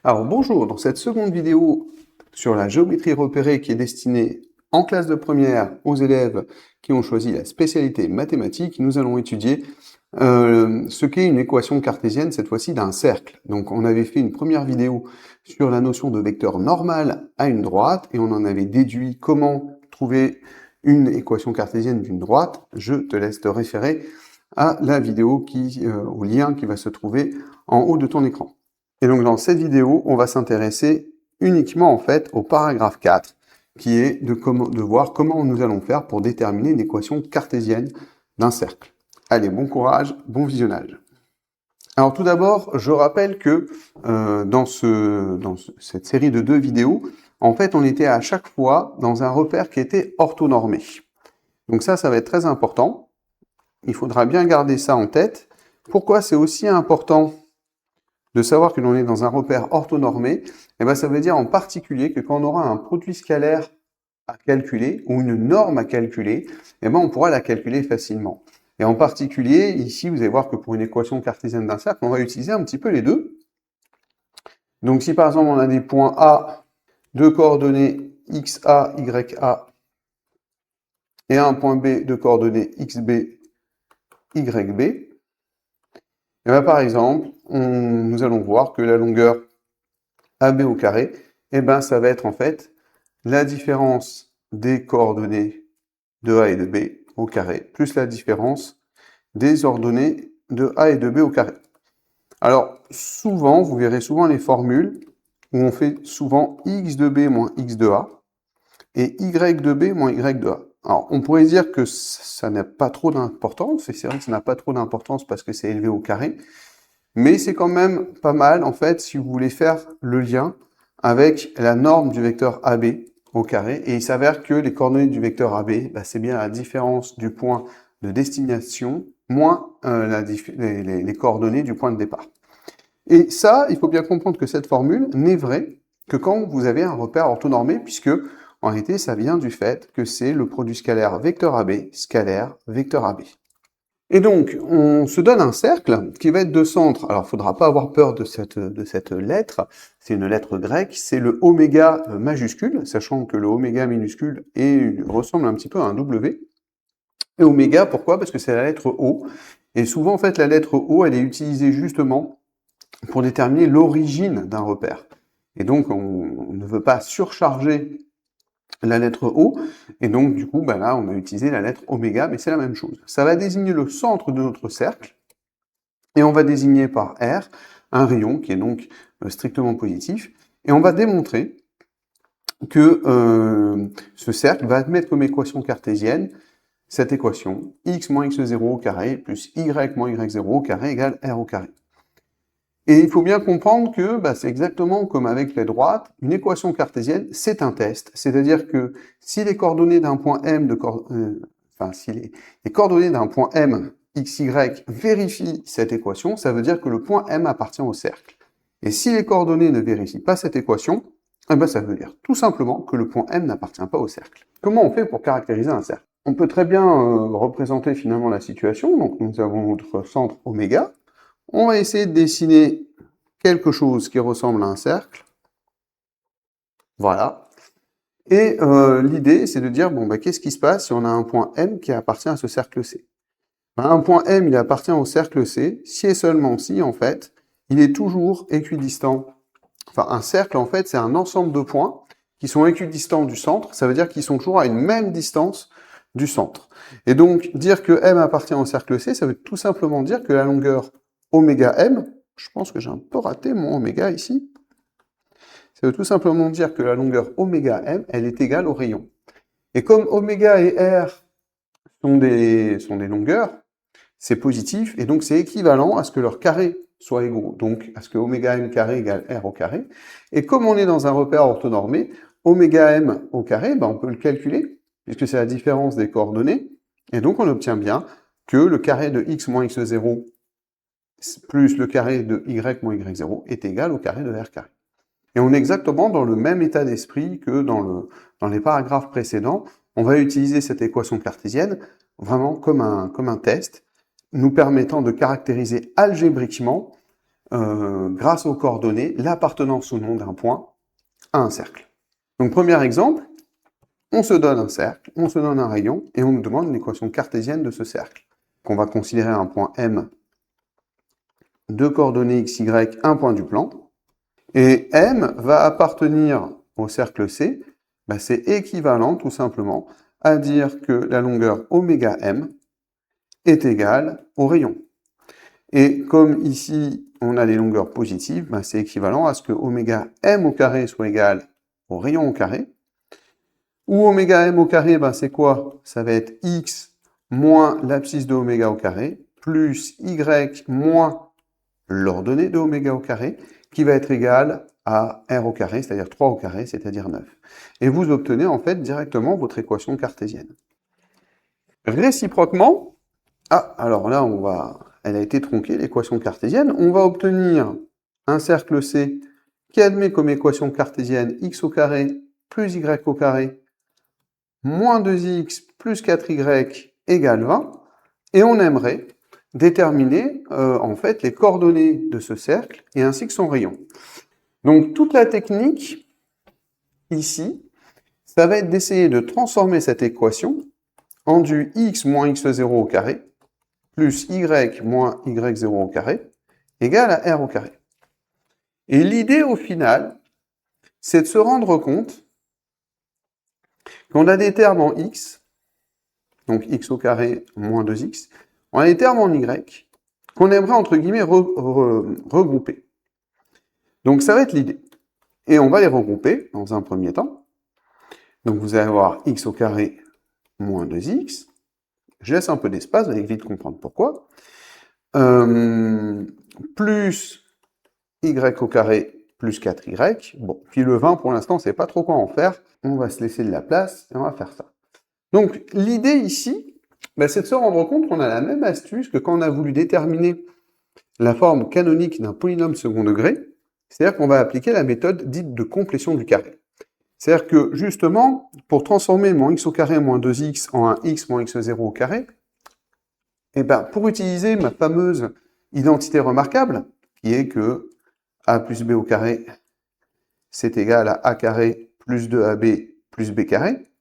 Alors bonjour, dans cette seconde vidéo sur la géométrie repérée qui est destinée en classe de première aux élèves qui ont choisi la spécialité mathématiques, nous allons étudier ce qu'est une équation cartésienne, cette fois-ci d'un cercle. Donc on avait fait une première vidéo sur la notion de vecteur normal à une droite et on en avait déduit comment trouver une équation cartésienne d'une droite. Je te laisse te référer à la vidéo au lien qui va se trouver en haut de ton écran. Et donc dans cette vidéo, on va s'intéresser uniquement en fait au paragraphe 4, qui est de voir comment nous allons faire pour déterminer une équation cartésienne d'un cercle. Allez, bon courage, bon visionnage. Alors tout d'abord, je rappelle que cette série de 2 vidéos, en fait, on était à chaque fois dans un repère qui était orthonormé. Donc ça va être très important. Il faudra bien garder ça en tête. Pourquoi c'est aussi important de savoir que l'on est dans un repère orthonormé? Eh bien, ça veut dire en particulier que quand on aura un produit scalaire à calculer ou une norme à calculer, eh bien, on pourra la calculer facilement. Et en particulier, ici, vous allez voir que pour une équation cartésienne d'un cercle, on va utiliser un petit peu les deux. Donc, si par exemple, on a des points A de coordonnées xa, ya, et un point B de coordonnées xb, yb, et bien, par exemple, nous allons voir que la longueur AB au carré, eh ben, ça va être en fait la différence des coordonnées de A et de B au carré, plus la différence des ordonnées de A et de B au carré. Alors, souvent, vous verrez souvent les formules où on fait souvent x de B moins x de A et y de B moins y de A. Alors, on pourrait dire que ça n'a pas trop d'importance, et c'est vrai que ça n'a pas trop d'importance parce que c'est élevé au carré, mais c'est quand même pas mal, en fait, si vous voulez faire le lien avec la norme du vecteur AB au carré, et il s'avère que les coordonnées du vecteur AB, bah, c'est bien la différence du point de destination moins les coordonnées du point de départ. Et ça, il faut bien comprendre que cette formule n'est vraie que quand vous avez un repère orthonormé, puisque en réalité, ça vient du fait que c'est le produit scalaire vecteur AB, scalaire vecteur AB. Et donc, on se donne un cercle qui va être de centre. Alors, il ne faudra pas avoir peur de cette lettre. C'est une lettre grecque. C'est le oméga majuscule, sachant que le oméga minuscule ressemble un petit peu à un W. Et oméga, pourquoi? Parce que c'est la lettre O. Et souvent, en fait, la lettre O, elle est utilisée justement pour déterminer l'origine d'un repère. Et donc, on ne veut pas surcharger la lettre O, et donc du coup, là, on a utilisé la lettre oméga, mais c'est la même chose. Ça va désigner le centre de notre cercle, et on va désigner par R un rayon qui est donc strictement positif, et on va démontrer que ce cercle va admettre comme équation cartésienne cette équation x moins x0 au carré plus y moins y0 au carré égale R au carré. Et il faut bien comprendre que c'est exactement comme avec les droites, une équation cartésienne, c'est un test. C'est-à-dire que si les coordonnées d'un point M si les coordonnées d'un point M, x, y vérifient cette équation, ça veut dire que le point M appartient au cercle. Et si les coordonnées ne vérifient pas cette équation, ça veut dire tout simplement que le point M n'appartient pas au cercle. Comment on fait pour caractériser un cercle? On peut très bien représenter finalement la situation. Donc nous avons notre centre oméga. On va essayer de dessiner quelque chose qui ressemble à un cercle. Voilà. Et l'idée, c'est de dire, qu'est-ce qui se passe si on a un point M qui appartient à ce cercle C? Un point M, il appartient au cercle C, si et seulement si, en fait, il est toujours équidistant. Enfin, un cercle, en fait, c'est un ensemble de points qui sont équidistants du centre. Ça veut dire qu'ils sont toujours à une même distance du centre. Et donc, dire que M appartient au cercle C, ça veut tout simplement dire que la longueur oméga M, je pense que j'ai un peu raté mon oméga ici, ça veut tout simplement dire que la longueur oméga M, elle est égale au rayon. Et comme oméga et R sont des longueurs, c'est positif, et donc c'est équivalent à ce que leurs carrés soient égaux, donc à ce que oméga M carré égale R au carré. Et comme on est dans un repère orthonormé, oméga M au carré, on peut le calculer, puisque c'est la différence des coordonnées, et donc on obtient bien que le carré de x moins x0 plus le carré de y moins y0 est égal au carré de R carré. Et on est exactement dans le même état d'esprit que dans les paragraphes précédents. On va utiliser cette équation cartésienne vraiment comme un test, nous permettant de caractériser algébriquement grâce aux coordonnées, l'appartenance ou non d'un point à un cercle. Donc, premier exemple, on se donne un cercle, on se donne un rayon, et on nous demande l'équation cartésienne de ce cercle. On va considérer un point M de coordonnées x, y, un point du plan. Et M va appartenir au cercle C, c'est équivalent tout simplement à dire que la longueur oméga M est égale au rayon. Et comme ici, on a les longueurs positives, c'est équivalent à ce que oméga M au carré soit égal au rayon au carré. Ou oméga M au carré, c'est quoi? Ça va être x moins l'abscisse de oméga au carré, plus y moins l'ordonnée de oméga au carré, qui va être égal à r au carré, c'est-à-dire 3 au carré, c'est-à-dire 9. Et vous obtenez en fait directement votre équation cartésienne. Réciproquement, alors là, elle a été tronquée, l'équation cartésienne, on va obtenir un cercle C qui admet comme équation cartésienne x au carré plus y au carré moins 2x plus 4y égale 20, et on aimerait déterminer en fait les coordonnées de ce cercle et ainsi que son rayon. Donc toute la technique ici, ça va être d'essayer de transformer cette équation en du x moins x0 au carré plus y moins y0 au carré égale à r au carré. Et l'idée au final, c'est de se rendre compte qu'on a des termes en x, donc x au carré moins 2x, on a des termes en y qu'on aimerait entre guillemets regrouper. Donc ça va être l'idée. Et on va les regrouper dans un premier temps. Donc vous allez avoir x au carré moins 2x. Je laisse un peu d'espace, vous allez vite comprendre pourquoi. Plus y au carré plus 4y. Bon, puis le 20, pour l'instant, on ne sait pas trop quoi en faire. On va se laisser de la place et on va faire ça. Donc l'idée ici, c'est de se rendre compte qu'on a la même astuce que quand on a voulu déterminer la forme canonique d'un polynôme second degré, c'est-à-dire qu'on va appliquer la méthode dite de complétion du carré. C'est-à-dire que, justement, pour transformer mon x au carré moins 2x en un x moins x0 au carré, pour utiliser ma fameuse identité remarquable, qui est que a plus b au carré, c'est égal à a carré plus 2ab plus b carré,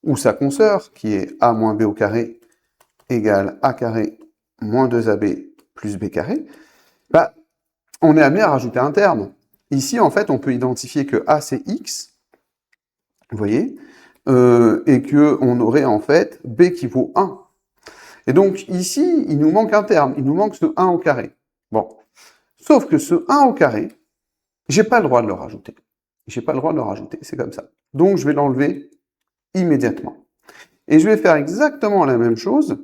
ou sa consoeur, qui est a moins b au carré, égale a carré moins 2ab plus b carré, on est amené à rajouter un terme. Ici, en fait, on peut identifier que a, c'est x, vous voyez, et qu'on aurait en fait b qui vaut 1. Et donc ici, il nous manque un terme, il nous manque ce 1 au carré. Bon, sauf que ce 1 au carré, j'ai pas le droit de le rajouter. J'ai pas le droit de le rajouter, c'est comme ça. Donc je vais l'enlever immédiatement. Et je vais faire exactement la même chose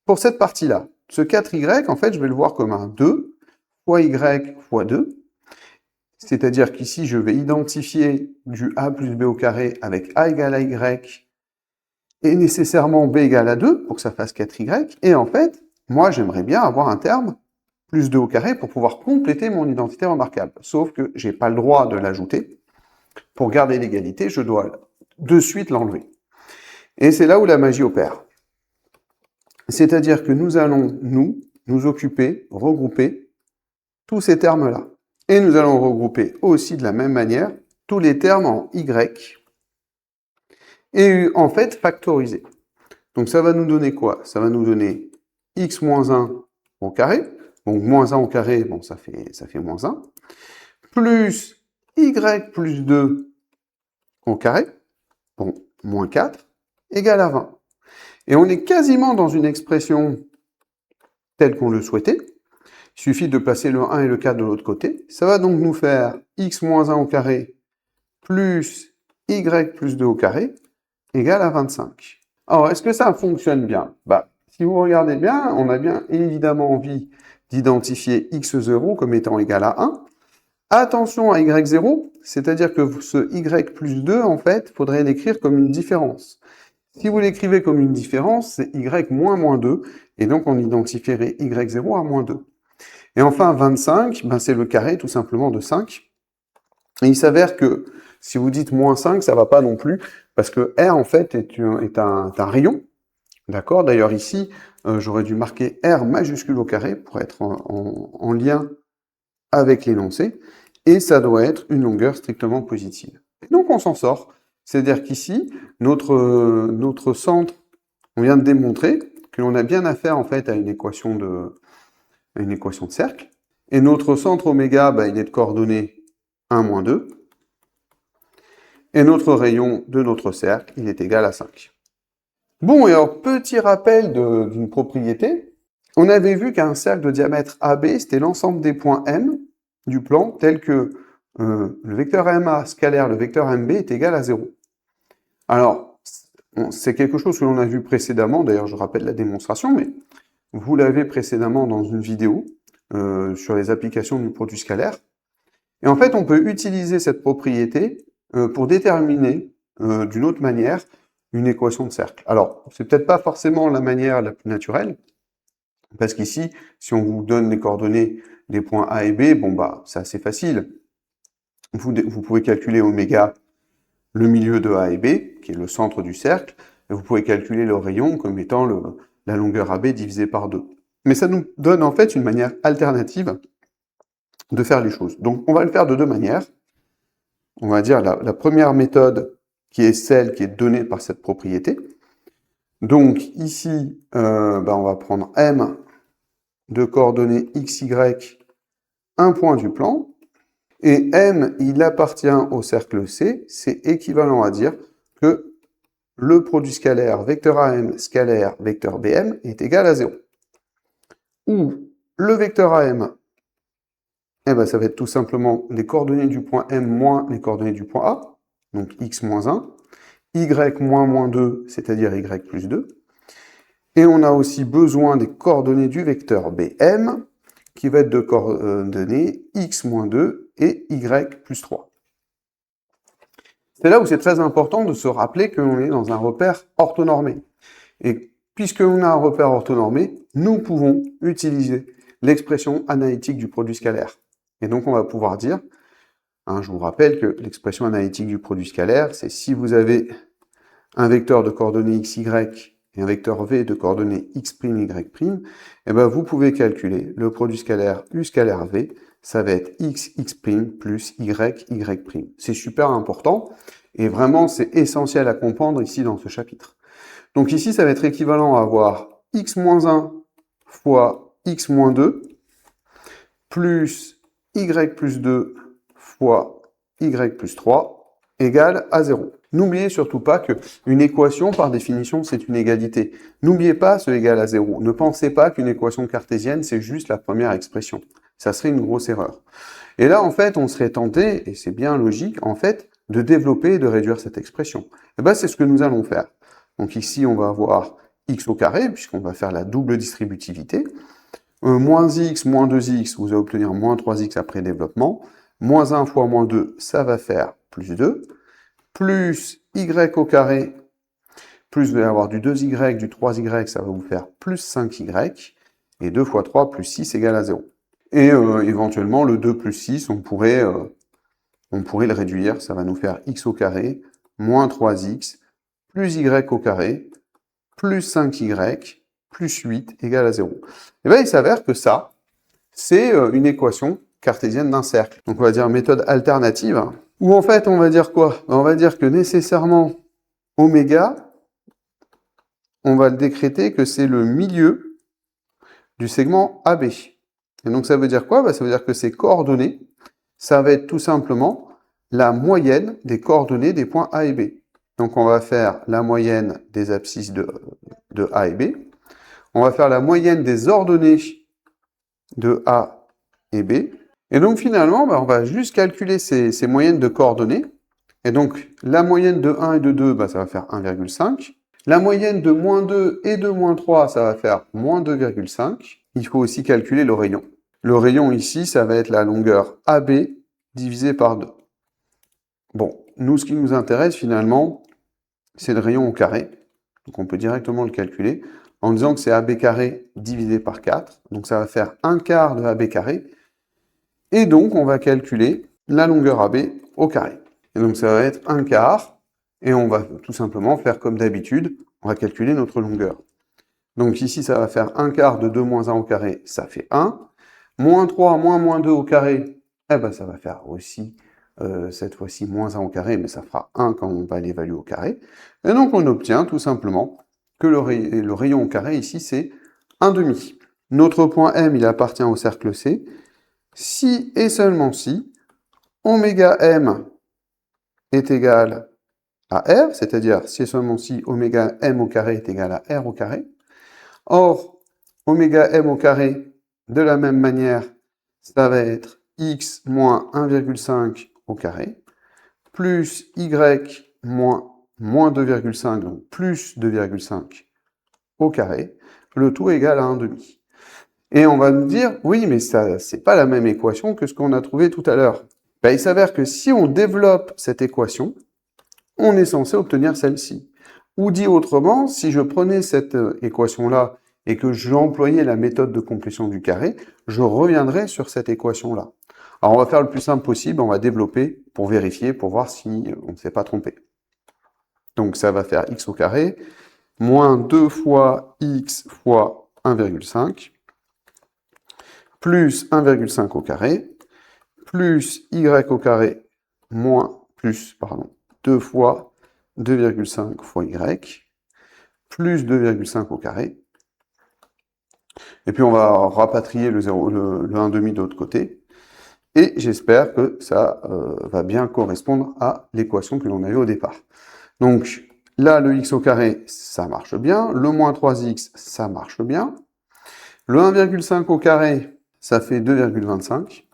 pour cette partie-là. Ce 4y, en fait, je vais le voir comme un 2 fois y fois 2. C'est-à-dire qu'ici, je vais identifier du a plus b au carré avec a égale à y et nécessairement b égale à 2 pour que ça fasse 4y. Et en fait, moi, j'aimerais bien avoir un terme plus 2 au carré pour pouvoir compléter mon identité remarquable. Sauf que je n'ai pas le droit de l'ajouter. Pour garder l'égalité, je dois de suite l'enlever. Et c'est là où la magie opère. C'est-à-dire que nous allons, nous occuper, regrouper tous ces termes-là. Et nous allons regrouper aussi de la même manière tous les termes en y et en fait factoriser. Donc ça va nous donner quoi? Ça va nous donner x moins 1 au carré. Donc moins 1 au carré, bon, ça fait moins 1. Plus y plus 2 au carré, bon, moins 4, égale à 20. Et on est quasiment dans une expression telle qu'on le souhaitait. Il suffit de placer le 1 et le 4 de l'autre côté. Ça va donc nous faire x moins 1 au carré plus y plus 2 au carré égale à 25. Alors, est-ce que ça fonctionne bien? Si vous regardez bien, on a bien évidemment envie d'identifier x0 comme étant égal à 1. Attention à y0, c'est-à-dire que ce y plus 2, en fait, il faudrait l'écrire comme une différence. Si vous l'écrivez comme une différence, c'est y moins moins 2, et donc on identifierait y0 à moins 2. Et enfin, 25, c'est le carré tout simplement de 5. Et il s'avère que si vous dites moins 5, ça ne va pas non plus, parce que R, en fait, est un rayon. D'accord? D'ailleurs, ici, j'aurais dû marquer R majuscule au carré pour être en lien avec l'énoncé, et ça doit être une longueur strictement positive. Et donc on s'en sort. C'est-à-dire qu'ici, notre centre, on vient de démontrer que l'on a bien affaire en fait à une équation de cercle. Et notre centre oméga, il est de coordonnées 1, moins 2. Et notre rayon de notre cercle, il est égal à 5. Bon, et alors, petit rappel d'une propriété. On avait vu qu'un cercle de diamètre AB, c'était l'ensemble des points M du plan, tel que le vecteur MA scalaire, le vecteur MB est égal à 0. Alors, c'est quelque chose que l'on a vu précédemment, d'ailleurs je rappelle la démonstration, mais vous l'avez précédemment dans une vidéo sur les applications du produit scalaire. Et en fait, on peut utiliser cette propriété pour déterminer d'une autre manière une équation de cercle. Alors, c'est peut-être pas forcément la manière la plus naturelle, parce qu'ici, si on vous donne les coordonnées des points A et B, c'est assez facile. Vous pouvez calculer oméga, le milieu de A et B, qui est le centre du cercle, et vous pouvez calculer le rayon comme étant la longueur AB divisée par 2. Mais ça nous donne en fait une manière alternative de faire les choses. Donc on va le faire de deux manières. On va dire la première méthode qui est celle qui est donnée par cette propriété. Donc ici, on va prendre M de coordonnées x, y, un point du plan. Et M, il appartient au cercle C. C'est équivalent à dire que le produit scalaire vecteur AM scalaire vecteur BM est égal à 0. Ou le vecteur AM, ça va être tout simplement les coordonnées du point M moins les coordonnées du point A, donc x moins 1, y moins 2, c'est-à-dire y plus 2. Et on a aussi besoin des coordonnées du vecteur BM, qui va être de coordonnées x moins 2 et y plus 3. C'est là où c'est très important de se rappeler que l'on est dans un repère orthonormé. Et puisqu'on a un repère orthonormé, nous pouvons utiliser l'expression analytique du produit scalaire. Et donc on va pouvoir dire, je vous rappelle que l'expression analytique du produit scalaire, c'est si vous avez un vecteur de coordonnées x, y et un vecteur v de coordonnées x', y', vous pouvez calculer le produit scalaire u scalaire v, ça va être x plus y, y'. C'est super important, et vraiment c'est essentiel à comprendre ici dans ce chapitre. Donc ici, ça va être équivalent à avoir x moins 1 fois x moins 2, plus y plus 2 fois y plus 3, égale à 0. N'oubliez surtout pas qu'une équation, par définition, c'est une égalité. N'oubliez pas ce égal à 0. Ne pensez pas qu'une équation cartésienne, c'est juste la première expression. Ça serait une grosse erreur. Et là, en fait, on serait tenté, et c'est bien logique, en fait, de développer et de réduire cette expression. C'est ce que nous allons faire. Donc ici, on va avoir x au carré, puisqu'on va faire la double distributivité. Moins x, moins 2x, vous allez obtenir moins 3x après développement. Moins 1 fois moins 2, ça va faire plus 2. Plus y au carré, plus vous allez avoir du 2y, du 3y, ça va vous faire plus 5y. Et 2 fois 3 plus 6 égale à 0. Et éventuellement, le 2 plus 6, on pourrait le réduire. Ça va nous faire x au carré, moins 3x, plus y au carré, plus 5y, plus 8 égale à 0. Et il s'avère que ça, c'est une équation cartésienne d'un cercle. Donc on va dire méthode alternative, où en fait on va dire quoi? On va dire que nécessairement oméga, on va le décréter que c'est le milieu du segment AB. Et donc ça veut dire quoi? Ça veut dire que ces coordonnées, ça va être tout simplement la moyenne des coordonnées des points A et B. Donc on va faire la moyenne des abscisses de A et B. On va faire la moyenne des ordonnées de A et B. Et donc finalement, on va juste calculer ces moyennes de coordonnées. Et donc la moyenne de 1 et de 2, ça va faire 1,5. La moyenne de moins 2 et de moins 3, ça va faire moins 2,5. Il faut aussi calculer le rayon. Le rayon ici, ça va être la longueur AB divisée par 2. Bon, nous, ce qui nous intéresse finalement, c'est le rayon au carré. Donc on peut directement le calculer en disant que c'est AB carré divisé par 4. Donc ça va faire 1 quart de AB carré. Et donc on va calculer la longueur AB au carré. Et donc ça va être 1 quart. Et on va tout simplement faire comme d'habitude, on va calculer notre longueur. Donc ici, ça va faire 1 quart de 2 moins 1 au carré, ça fait 1. Moins 3 moins moins 2 au carré, eh ben, ça va faire aussi, cette fois-ci, moins 1 au carré, mais ça fera 1 quand on va l'évaluer au carré. Et donc, on obtient tout simplement que le rayon au carré, ici, c'est 1/2. Notre point M, il appartient au cercle C. Si et seulement si oméga M est égal à R, c'est-à-dire si et seulement si oméga M au carré est égal à R au carré. Or, oméga M au carré, de la même manière, ça va être x moins 1,5 au carré, plus y moins 2,5, donc plus 2,5 au carré, le tout égal à 1/2. Et on va me dire, oui, mais ça, c'est pas la même équation que ce qu'on a trouvé tout à l'heure. Ben, il s'avère que si on développe cette équation, on est censé obtenir celle-ci. Ou dit autrement, si je prenais cette équation-là et que j'employais la méthode de complétion du carré, je reviendrais sur cette équation-là. Alors on va faire le plus simple possible, on va développer pour vérifier, pour voir si on ne s'est pas trompé. Donc ça va faire x au carré, moins 2 fois x fois 1,5, plus 1,5 au carré, plus y au carré, moins, plus, pardon, 2 fois 2,5 fois y, plus 2,5 au carré. Et puis on va rapatrier le 1/2 de l'autre côté. Et j'espère que ça va bien correspondre à l'équation que l'on a eue au départ. Donc là, le x au carré, ça marche bien. Le moins 3x, ça marche bien. Le 1,5 au carré, ça fait 2,25.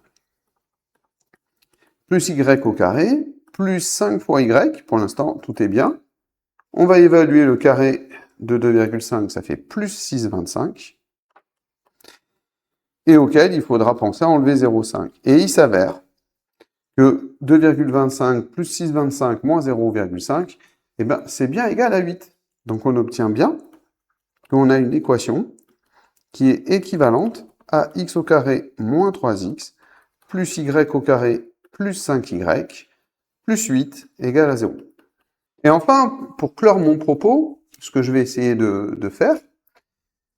Plus y au carré, plus 5 fois y. Pour l'instant, tout est bien. On va évaluer le carré de 2,5, ça fait plus 6,25. Et auquel il faudra penser à enlever 0,5. Et il s'avère que 2,25 plus 6,25 moins 0,5, eh ben, c'est bien égal à 8. Donc on obtient bien qu'on a une équation qui est équivalente à x au carré moins 3x plus y au carré plus 5y plus 8 égale à 0. Et enfin, pour clore mon propos, ce que je vais essayer de faire,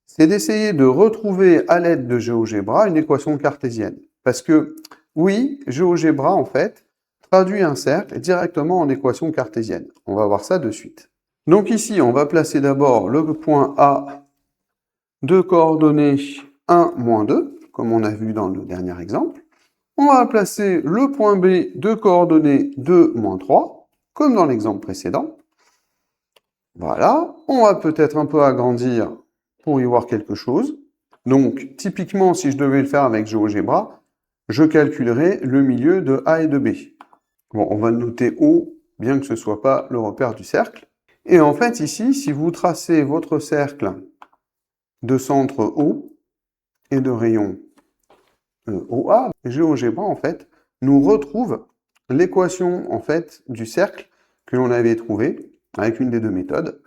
c'est d'essayer de retrouver à l'aide de GeoGebra une équation cartésienne. Parce que, oui, GeoGebra, en fait, traduit un cercle directement en équation cartésienne. On va voir ça de suite. Donc ici, on va placer d'abord le point A de coordonnées 1, moins 2, comme on a vu dans le dernier exemple. On va placer le point B de coordonnées 2, moins 3, comme dans l'exemple précédent. Voilà, on va peut-être un peu agrandir pour y voir quelque chose. Donc, typiquement, si je devais le faire avec GeoGebra, je calculerais le milieu de A et de B. Bon, on va noter O, bien que ce ne soit pas le repère du cercle. Et en fait, ici, si vous tracez votre cercle de centre O et de rayon OA, GeoGebra, en fait, nous retrouve l'équation, en fait, du cercle que l'on avait trouvé avec une des deux méthodes.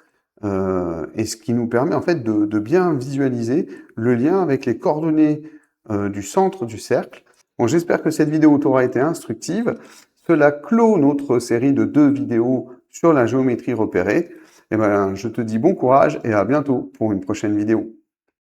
Et ce qui nous permet en fait de bien visualiser le lien avec les coordonnées du centre du cercle. Bon, j'espère que cette vidéo t'aura été instructive. Cela clôt notre série de 2 vidéos sur la géométrie repérée. Et ben, je te dis bon courage et à bientôt pour une prochaine vidéo.